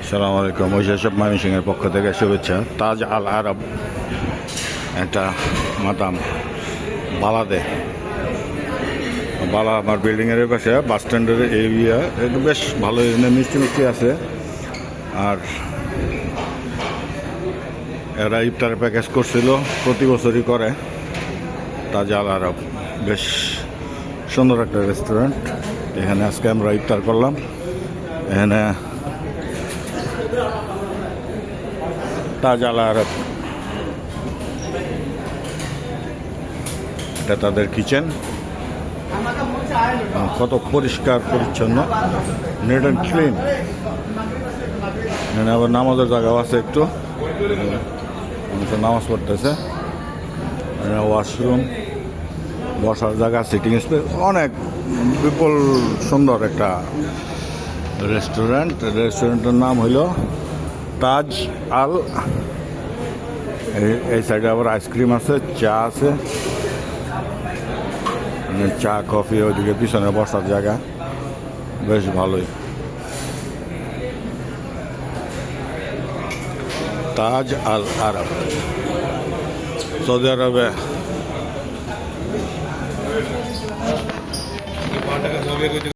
সালাম আলাইকুম। ঐশব ময়মনসিংহের পক্ষ থেকে শুভেচ্ছা। তাজ আল আরব একটা মাতাম বালাদে বালা আমার বিল্ডিংয়ের পাশে বাস স্ট্যান্ডের এরিয়া, একটু বেশ ভালো মিষ্টি মিষ্টি আছে। আর এরা ইফতারের প্যাকেজ করছিল, প্রতি বছরই করে। তাজ আল আরব বেশ সুন্দর একটা রেস্টুরেন্ট। এখানে আজকে আমরা ইফতার করলাম। এখানে তাজ আল আরব, এটা তাদের কিচেন। কত পরিষ্কার পরিচ্ছন্ন, নিট অ্যান্ড ক্লিন। এখানে আবার নামাজের জায়গাও আছে, একটু নামাজ পড়তেছে। ওয়াশরুম, বসার জায়গা, সিটিং স্পেস, অনেক বিপুল সুন্দর একটা রেস্টুরেন্ট। রেস্টুরেন্টের নাম হইল তাজ আল। এই সাইডে আবার আইসক্রিম আছে, চা আছে, চা কফি। ওইদিকে পিছনে বসার জায়গা বেশ ভালোই। তাজ আল আরব সৌদি আরবে।